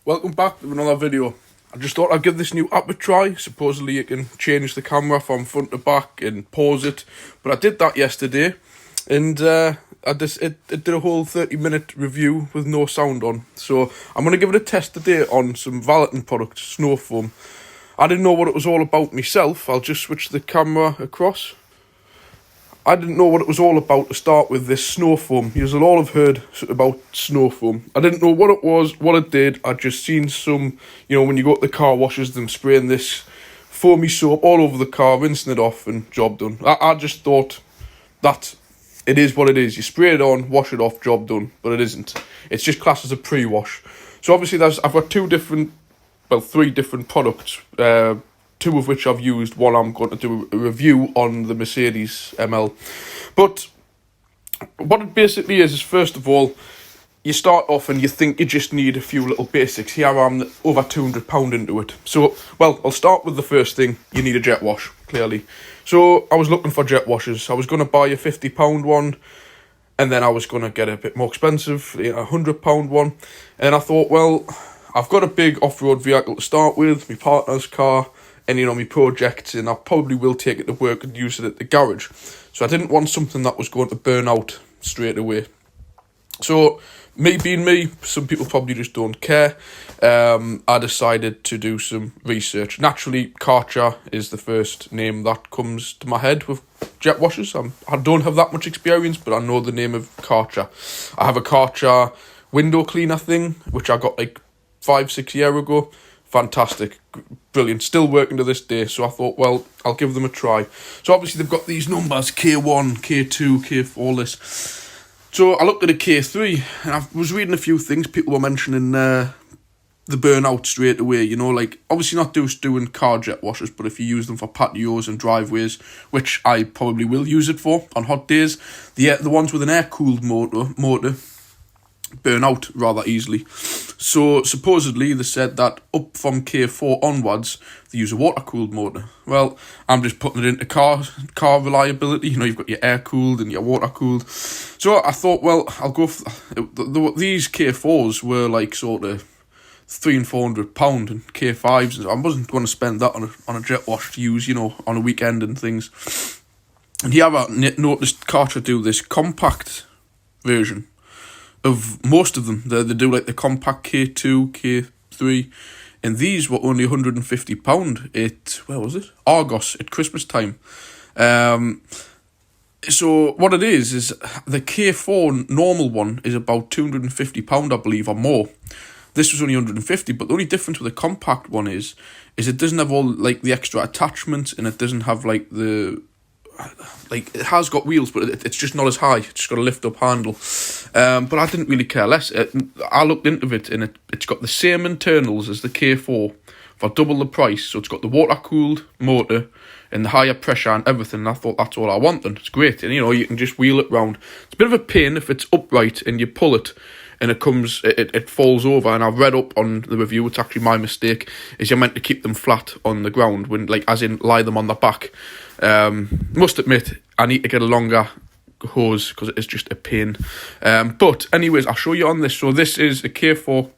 Welcome back to another video. I just thought I'd give this new app a try. Supposedly you can change the camera from front to back and pause it, but I did that yesterday, and it did a whole 30-minute review with no sound on. So I'm going to give it a test today on some valeting products, snow foam. I didn't know what it was all about myself. I'll just switch the camera across. I didn't know what it was all about to start with, this snow foam. You'll all have heard about snow foam. I didn't know what it was, what it did. I'd just seen some, when you go to the car washes, them spraying this foamy soap all over the car, rinsing it off, and job done. I just thought that it is what it is. You spray it on, wash it off, job done. But it isn't. It's just classed as a pre-wash. So obviously I've got three different products. Two of which I've used. One I'm going to do a review on, the Mercedes ML. But what it basically is first of all, you start off and you think you just need a few little basics. Here I'm over £200 into it. So, I'll start with the first thing. You need a jet wash, clearly. So I was looking for jet washers. I was going to buy a £50 one, and then I was going to get a bit more expensive, a £100 one. And I thought, I've got a big off-road vehicle to start with, my partner's car, and my projects, and I probably will take it to work and use it at the garage. So I didn't want something that was going to burn out straight away. So me being me, some people probably just don't care. I decided to do some research. Naturally, Karcher is the first name that comes to my head with jet washers. I don't have that much experience, but I know the name of Karcher. I have a Karcher window cleaner thing, which I got 5-6 years ago. Fantastic, brilliant, still working to this day. So I thought, I'll give them a try. So obviously they've got these numbers, K1, K2, K4, all this. So I looked at a K3, and I was reading a few things. People were mentioning the burnout straight away, obviously not just doing car jet washers, but if you use them for patios and driveways, which I probably will use it for on hot days, the ones with an air-cooled motor burn out rather easily. So supposedly they said that up from K4 onwards they use a water-cooled motor. I'm just putting it into car reliability. You've got your air-cooled and your water-cooled. So I thought, I'll go for these K4s were sort of £300 and £400, and K5s. I wasn't going to spend that on a jet wash to use, on a weekend and things. And here I noticed Karcher do this compact version of most of them. They do the compact K2, K3, and these were only £150 at, Argos at Christmas time. So what it is the K4 normal one is about £250, I believe, or more. This was only £150, but the only difference with the compact one is it doesn't have all the extra attachments, and it doesn't have it has got wheels, but it's just not as high. It's just got a lift-up handle. But I didn't really care less. I looked into it, and it's got the same internals as the K4 for double the price. So it's got the water-cooled motor and the higher pressure and everything. And I thought that's all I wanted. It's great. And, you can just wheel it round. It's a bit of a pain if it's upright and you pull it and it falls over. And I've read up on the review, it's actually my mistake, is you're meant to keep them flat on the ground, when as in lie them on the back. Must admit, I need to get a longer hose because it is just a pain. But anyways, I'll show you on this. So this is a K4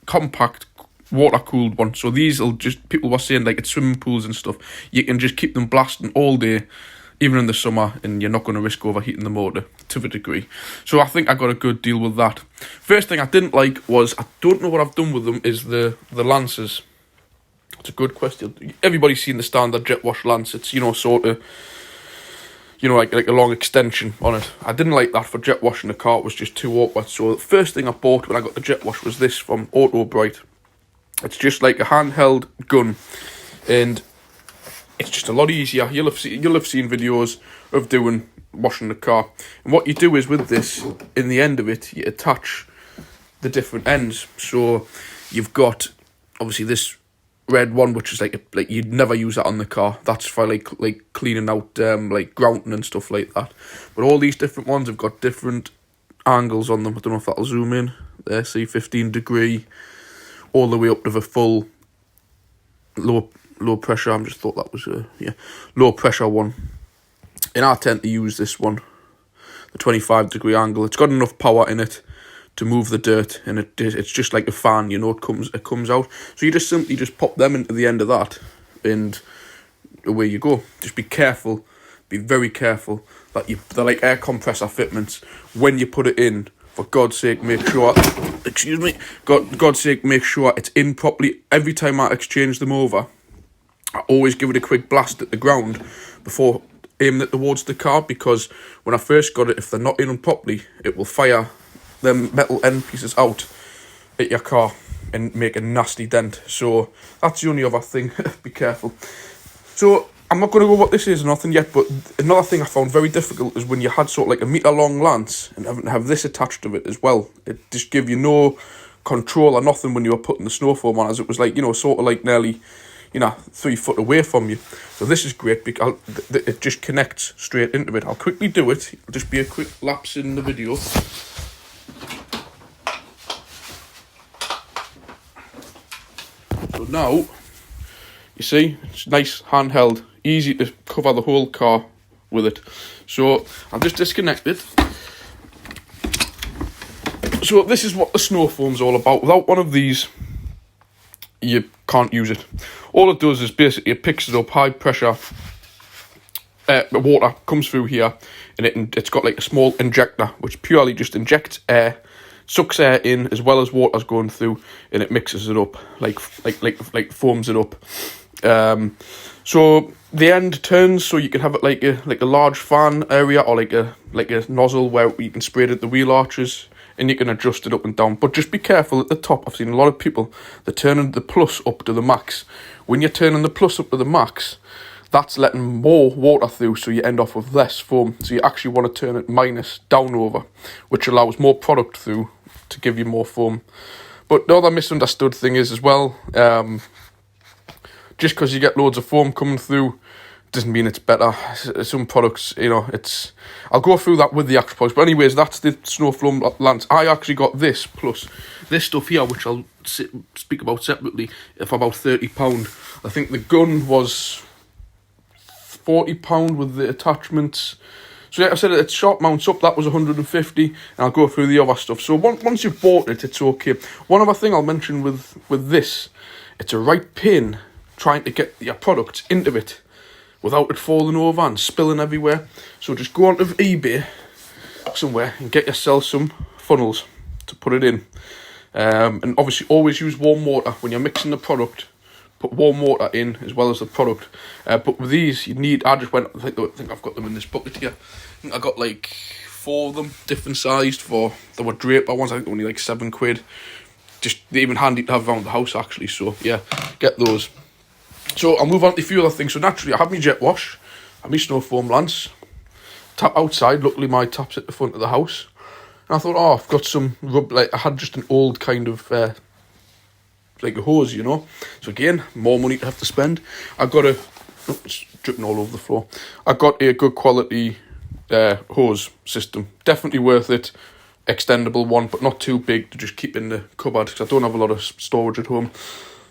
compact water-cooled one. So these will people were saying at swimming pools and stuff, you can just keep them blasting all day, even in the summer, and you're not going to risk overheating the motor to a degree. So I think I got a good deal with that. First thing I didn't like was, I don't know what I've done with them, is the lances. It's a good question. Everybody's seen the standard jet wash lance. It's, sort of, like a long extension on it. I didn't like that for jet washing the car. It was just too awkward. So the first thing I bought when I got the jet wash was this from Autobrite. It's just like a handheld gun, and it's just a lot easier. You'll have seen videos of washing the car. And what you do is, with this, in the end of it, you attach the different ends. So you've got, obviously, this red one, which is you'd never use that on the car. That's for cleaning out grouting and stuff like that. But all these different ones have got different angles on them. I don't know if that'll zoom in. There, see, 15 degree, all the way up to the full low pressure. I just thought that was low pressure one. And I tend to use this one, the 25 degree angle. It's got enough power in it to move the dirt, and it's just like a fan, you know, it comes out. So you just simply just pop them into the end of that, and away you go. Just be careful, be very careful that they're like air compressor fitments. When you put it in, for God's sake, make sure, excuse me, God's sake, make sure it's in properly. Every time I exchange them over, I always give it a quick blast at the ground before aiming it towards the car, because when I first got it, if they're not in properly, it will fire them metal end pieces out at your car and make a nasty dent. So that's the only other thing. Be careful. So I'm not going to go what this is or nothing yet, but another thing I found very difficult is when you had sort of like a metre long lance and having to have this attached to it as well. It just gave you no control or nothing when you were putting the snow foam on, as it was like, you know, sort of like nearly, you know, 3 foot away from you. So this is great because it just connects straight into it. I'll quickly do it. It'll just be a quick lapse in the video. So now, you see, it's nice handheld, easy to cover the whole car with it. So I'll just disconnect it. So this is what the snow foam's all about. Without one of these, you can't use it. All it does is basically it picks it up, high pressure water comes through here, and it's got like a small injector which purely just injects air, sucks air in as well as water's going through, and it mixes it up, like foams it up. So the end turns so you can have it like a large fan area, or like a nozzle where you can spray it at the wheel arches, and you can adjust it up and down. But just be careful at the top. I've seen a lot of people, they're turning the plus up to the max. When you're turning the plus up to the max, that's letting more water through, so you end off with less foam. So you actually want to turn it minus down over, which allows more product through to give you more foam. But the other misunderstood thing is as well, just because you get loads of foam coming through doesn't mean it's better. Some products, you know, I'll go through that with the actual products. But anyways, that's the snow foam lance. I actually got this plus this stuff here, which I'll speak about separately, for about £30. I think the gun was £40 with the attachments. So like I said, it's sharp mounts up, that was 150, and I'll go through the other stuff. So once you've bought it, it's okay. One other thing I'll mention with this, it's a right pain trying to get your products into it without it falling over and spilling everywhere. So just go onto eBay somewhere and get yourself some funnels to put it in. And obviously always use warm water when you're mixing the product. Put warm water in as well as the product. But with these, you need, I just went, I think I've got them in this bucket here. I think I got like 4 of them, different sized, they were draper ones, I think only like £7. Just, they're even handy to have around the house actually, so yeah, get those. So I'll move on to a few other things. So naturally, I have my jet wash, I have my snow foam lance, tap outside. Luckily my tap's at the front of the house. And I thought, oh, I've got some rub, like I had just an old kind of, like a hose, you know. So again, more money to have to spend. I got it's dripping all over the floor. I got a good quality hose system. Definitely worth it. Extendable one, but not too big to just keep in the cupboard, because I don't have a lot of storage at home.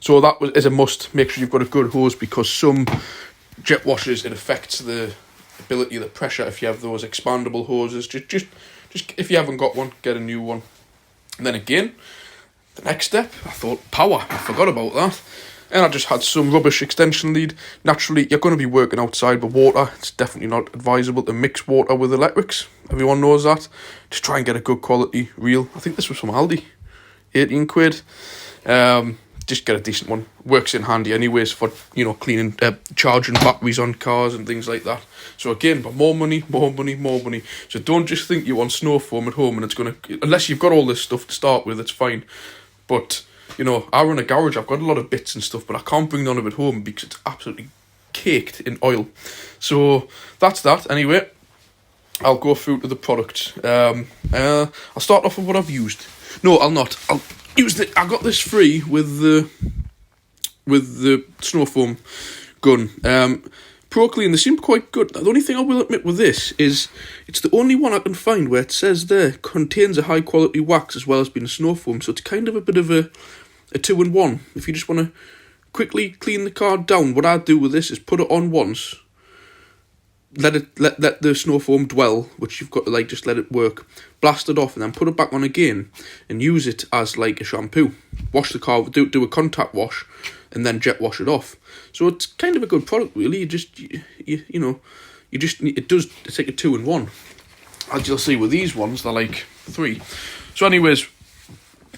So that is a must. Make sure you've got a good hose, because some jet washers, it affects the ability of the pressure if you have those expandable hoses. Just if you haven't got one, get a new one. And then again, the next step, I thought power. I forgot about that. And I just had some rubbish extension lead. Naturally, you're going to be working outside with water. It's definitely not advisable to mix water with electrics. Everyone knows that. Just try and get a good quality reel. I think this was from Aldi. 18 quid. Just get a decent one. Works in handy anyways for, you know, cleaning, charging batteries on cars and things like that. So again, but more money. So don't just think you want snow foam at home and it's going to, unless you've got all this stuff to start with, it's fine. But, you know, I run a garage, I've got a lot of bits and stuff, but I can't bring none of it home because it's absolutely caked in oil. So that's that. Anyway, I'll go through to the product. I'll start off with what I've used. No, I'll not. I'll use I got this free with the snow foam gun. ProKleen, they seem quite good. The only thing I will admit with this is it's the only one I can find where it says there contains a high quality wax as well as being a snow foam. So it's kind of a bit of a 2-in-1. If you just want to quickly clean the car down, what I do with this is put it on once, let the snow foam dwell, which you've got to like just let it work, blast it off, and then put it back on again and use it as like a shampoo. Wash the car, do a contact wash, and then jet wash it off. So it's kind of a good product, really. It's like a 2-in-1. As you'll see with these ones, they're like 3. So anyways,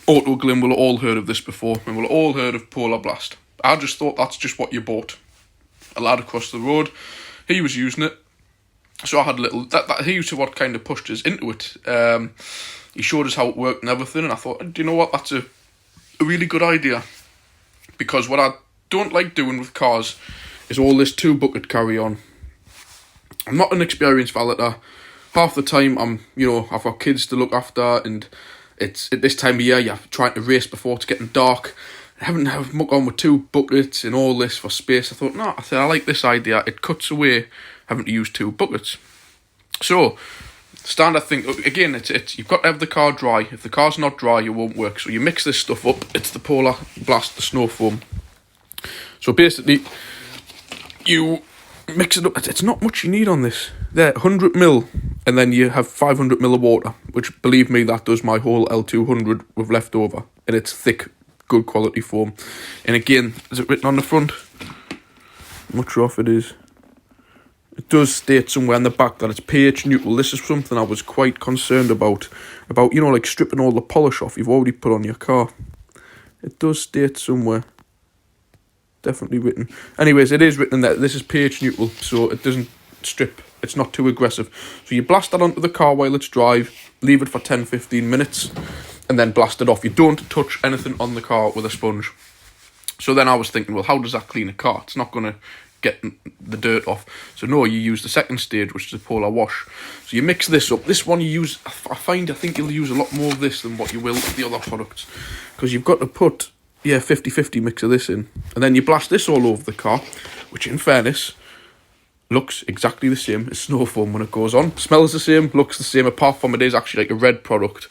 AutoGlym, will have all heard of this before, and we'll have all heard of Polar Blast. I just thought that's just what you bought. A lad across the road, he was using it, so I had a little, he was what kind of pushed us into it. He showed us how it worked and everything, and I thought, do you know what, that's a really good idea. Because what I don't like doing with cars is all this 2-bucket carry on. I'm not an experienced valeter. Half the time I've got kids to look after, and it's at this time of year you're trying to race before it's getting dark. Having to have muck on with 2 buckets and all this for space. I thought, no, I like this idea. It cuts away having to use 2 buckets. So, standard thing, again, it's you've got to have the car dry. If the car's not dry, it won't work. So you mix this stuff up. It's the Polar Blast, the snow foam. So basically, you mix it up. It's not much you need on this. There, 100ml, and then you have 500ml of water, which, believe me, that does my whole L200 with leftover. And it's thick, good quality foam. And again, is it written on the front? I'm not sure if it is. It does state somewhere in the back that it's pH neutral. This is something I was quite concerned about like stripping all the polish off you've already put on your car. It does state somewhere. Definitely written. Anyways, it is written that this is pH neutral, so it doesn't strip. It's not too aggressive. So you blast that onto the car while it's dry, leave it for 10-15 minutes, and then blast it off. You don't touch anything on the car with a sponge. So then I was thinking, well, how does that clean a car? It's not going to get the dirt off. So no, you use the second stage, which is a polar wash. So you mix this up. This one you use, I think you'll use a lot more of this than what you will of the other products. Because you've got to put, 50-50 mix of this in. And then you blast this all over the car, which in fairness looks exactly the same as snow foam when it goes on. Smells the same, looks the same, apart from it is actually like a red product.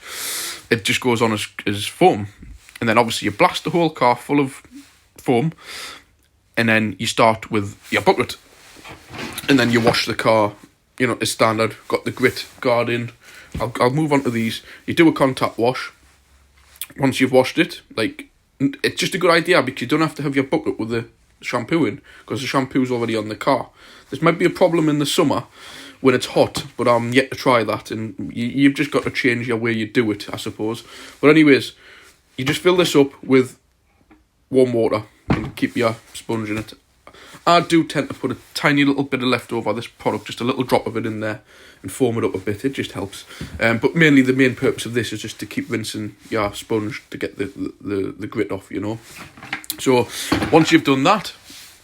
It just goes on as foam. And then obviously you blast the whole car full of foam, and then you start with your bucket. And then you wash the car, as standard. Got the grit guard in. I'll move on to these. You do a contact wash. Once you've washed it, it's just a good idea because you don't have to have your bucket with the shampoo in, because the shampoo's already on the car. This might be a problem in the summer when it's hot, but I'm yet to try that, and you've just got to change your way you do it, I suppose. But anyways, you just fill this up with warm water and keep your sponge in it. I do tend to put a tiny little bit of leftover this product, just a little drop of it in there, and foam it up a bit. It just helps. But mainly the main purpose of this is just to keep rinsing your sponge to get the grit off, So once you've done that,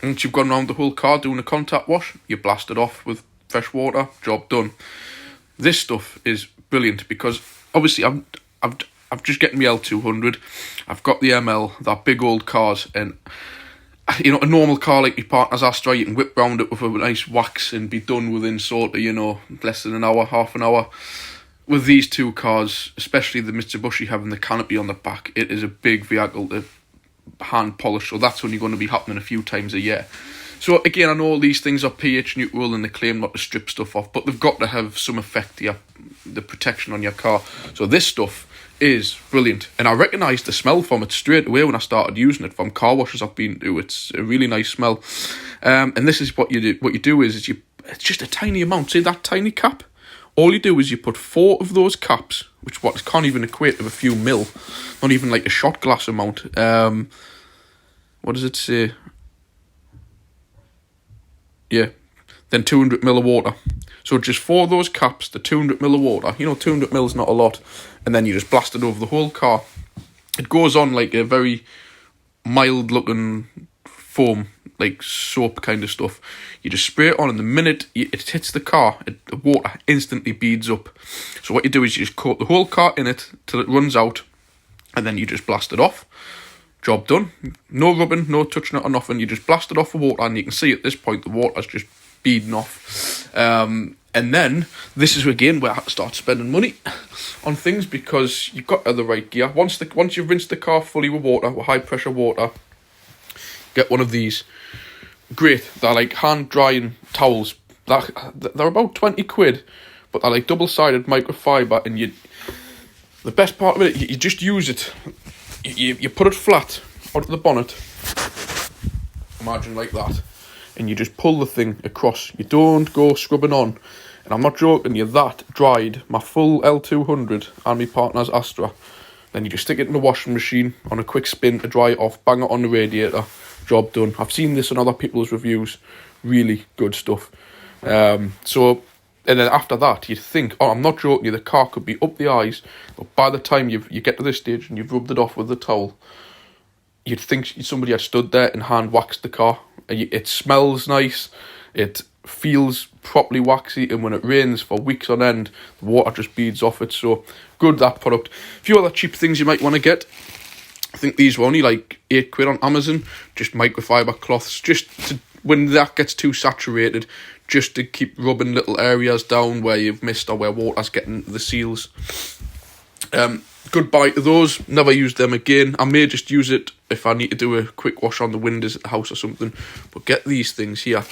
once you've gone around the whole car doing a contact wash, you blast it off with fresh water, job done. This stuff is brilliant because obviously I've just getting my L200. I've got the ML, that big old cars, and a normal car like my partner's Astra, you can whip round it with a nice wax and be done within sort of, less than an hour, half an hour. With these 2 cars, especially the Mitsubishi having the canopy on the back, it is a big vehicle to hand polish, so that's only going to be happening a few times a year. So again, I know all these things are pH neutral and they claim not to strip stuff off, but they've got to have some effect to the protection on your car. So this stuff is brilliant, and I recognised the smell from it straight away when I started using it from car washes I've been to. It's a really nice smell, and this is what you do. What you do is it's just a tiny amount. See that tiny cap? All you do is you put 4 of those caps, which can't even equate to a few mil, not even like a shot glass amount. What does it say? Yeah, then 200ml of water. So just 4 of those caps, the 200ml of water. 200ml is not a lot. And then you just blast it over the whole car. It goes on like a very mild looking foam, like soap kind of stuff. You just spray it on, and the minute it hits the car, the water instantly beads up. So what you do is you just coat the whole car in it till it runs out, and then you just blast it off. Job done. No rubbing, no touching it or nothing. You just blast it off with water, and you can see at this point the water's just beading off. And then this is again where I have to start spending money on things, because you've got to have the right gear. Once you've rinsed the car fully with water, with high pressure water, get one of these. Great. They're like hand drying towels. they're about 20 quid, but they're like double-sided microfiber, and the best part of it, you just use it. You put it flat onto the bonnet, imagine like that, and you just pull the thing across. You don't go scrubbing on, and I'm not joking you, that dried my full L200 and my partner's Astra. Then you just stick it in the washing machine on a quick spin to dry it off, bang it on the radiator, job done. I've seen this in other people's reviews, really good stuff. And then after that, you'd think, oh, I'm not joking you, the car could be up the eyes, but by the time you get to this stage and you've rubbed it off with the towel, you'd think somebody had stood there and hand waxed the car. It smells nice, it feels properly waxy, and when it rains for weeks on end, the water just beads off it. So good, that product. A few other cheap things you might want to get. I think these were only like £8 on Amazon, just microfiber cloths, just to, when that gets too saturated, just to keep rubbing little areas down where you've missed or where water's getting the seals. Goodbye to those, never use them again. I may just use it if I need to do a quick wash on the windows at the house or something, but get these things here.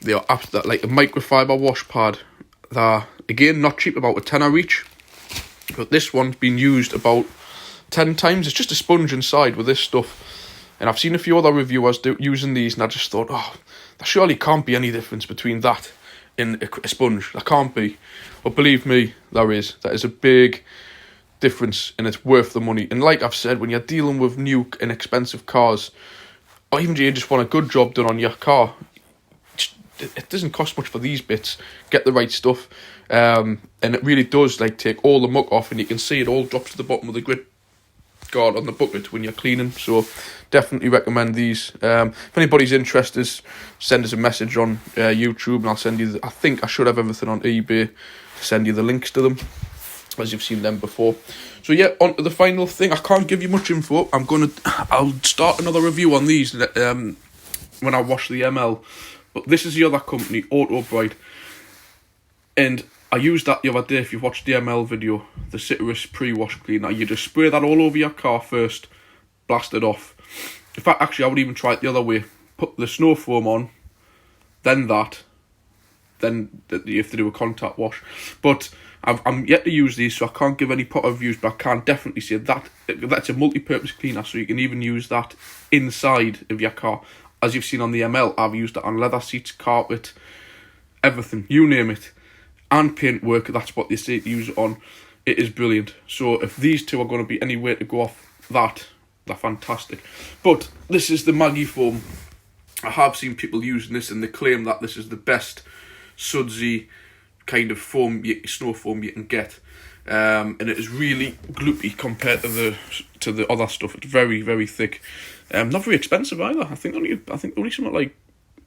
They are like a microfiber wash pad. They're, again, not cheap, about a tenner each, but this one's been used about 10 times. It's just a sponge inside with this stuff, and I've seen a few other reviewers using these, and I just thought, oh, there surely can't be any difference between that and a sponge. There can't be, but believe me, there is. That is a big difference, and it's worth the money. And like I've said, when you're dealing with new and expensive cars, or even you just want a good job done on your car, it doesn't cost much for these bits. Get the right stuff, and it really does like take all the muck off, and you can see it all drops to the bottom of the grid guard on the bucket when you're cleaning. So definitely recommend these. If anybody's interested, send us a message on YouTube, and I'll send you I think I should have everything on eBay to send you the links to them, as you've seen them before. So yeah, on to the final thing. I can't give you much info. I'll start another review on these when I wash the ML. But this is the other company, Autobrite, and I used that the other day. If you've watched the ML video, the Citrus pre-wash cleaner, you just spray that all over your car first, blast it off. In fact, actually, I would even try it the other way. Put the snow foam on, then you have to do a contact wash. But I'm yet to use these, so I can't give any pot reviews, but I can definitely say that's a multi-purpose cleaner, so you can even use that inside of your car. As you've seen on the ML, I've used it on leather seats, carpet, everything, you name it. And paintwork, that's what they say to use it on. It is brilliant. So if these two are going to be anywhere to go off that, they're fantastic. But this is the Magifoam. I have seen people using this, and they claim that this is the best sudsy kind of foam, snow foam you can get. And it is really gloopy compared to the other stuff. It's very, very thick. Not very expensive either. I think only something like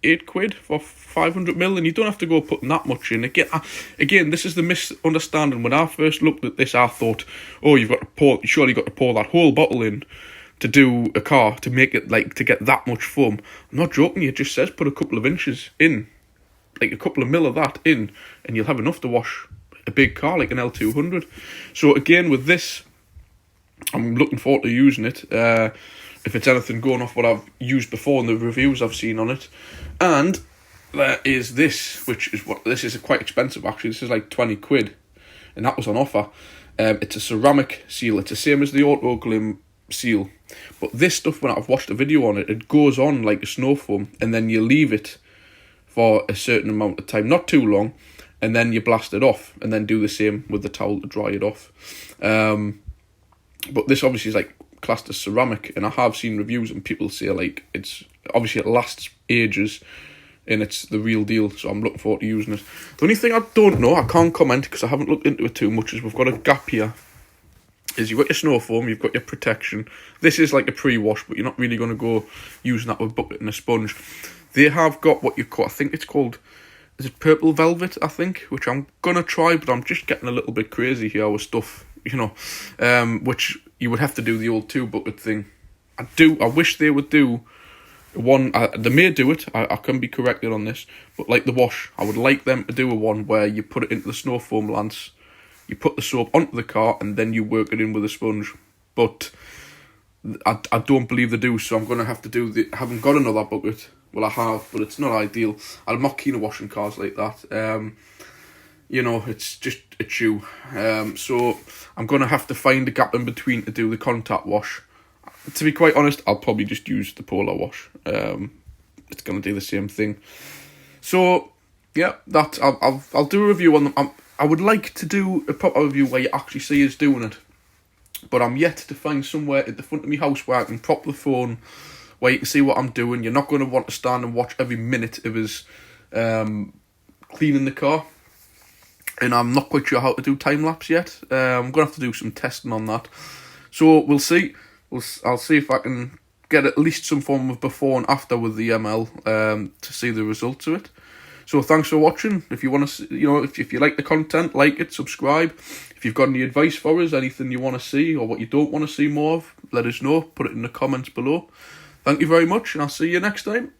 £8 for 500ml, and you don't have to go putting that much in. Again, this is the misunderstanding. When I first looked at this, I thought, oh, you surely got to pour that whole bottle in to do a car, to make it like to get that much foam. I'm not joking. It just says put a couple of inches in, like a couple of mil of that in, and you'll have enough to wash a big car like an L200. So again, with this, I'm looking forward to using it. If it's anything going off what I've used before in the reviews I've seen on it. And there is this, this is quite expensive actually. This is like 20 quid, and that was on offer. It's a ceramic seal. It's the same as the AutoGlym seal, but this stuff, when I've watched a video on it, it goes on like a snow foam, and then you leave it for a certain amount of time, not too long, and then you blast it off, and then do the same with the towel to dry it off. But this obviously is like classed as ceramic, and I have seen reviews and people say like it lasts ages and it's the real deal, so I'm looking forward to using it. The only thing I don't know, I can't comment because I haven't looked into it too much, is we've got a gap here. Is you've got your snow foam, you've got your protection. This is like a pre-wash, but you're not really going to go using that with a bucket and a sponge. They have got what you call, I think it's called, is it purple velvet, I think, which I'm going to try, but I'm just getting a little bit crazy here with stuff, which you would have to do the old 2-bucket thing. I wish they would do one, they may do it, I can be corrected on this, but like the wash, I would like them to do a one where you put it into the snow foam lance, you put the soap onto the car, and then you work it in with a sponge. But I don't believe they do, so I'm going to have to do I haven't got another bucket. Well, I have, but it's not ideal. I'm not keen on washing cars like that. You know, it's just a chew. So I'm going to have to find a gap in between to do the contact wash. To be quite honest, I'll probably just use the polar wash. It's going to do the same thing. So, yeah, that I'll do a review on them. I would like to do a proper review where you actually see us doing it. But I'm yet to find somewhere at the front of my house where I can prop the phone, where you can see what I'm doing. You're not going to want to stand and watch every minute of us cleaning the car. And I'm not quite sure how to do time-lapse yet. I'm going to have to do some testing on that. So we'll see. I'll see if I can get at least some form of before and after with the ML to see the results of it. So thanks for watching. If you want to, if you like the content, like it, subscribe. If you've got any advice for us, anything you want to see or what you don't want to see more of, let us know. Put it in the comments below. Thank you very much, and I'll see you next time.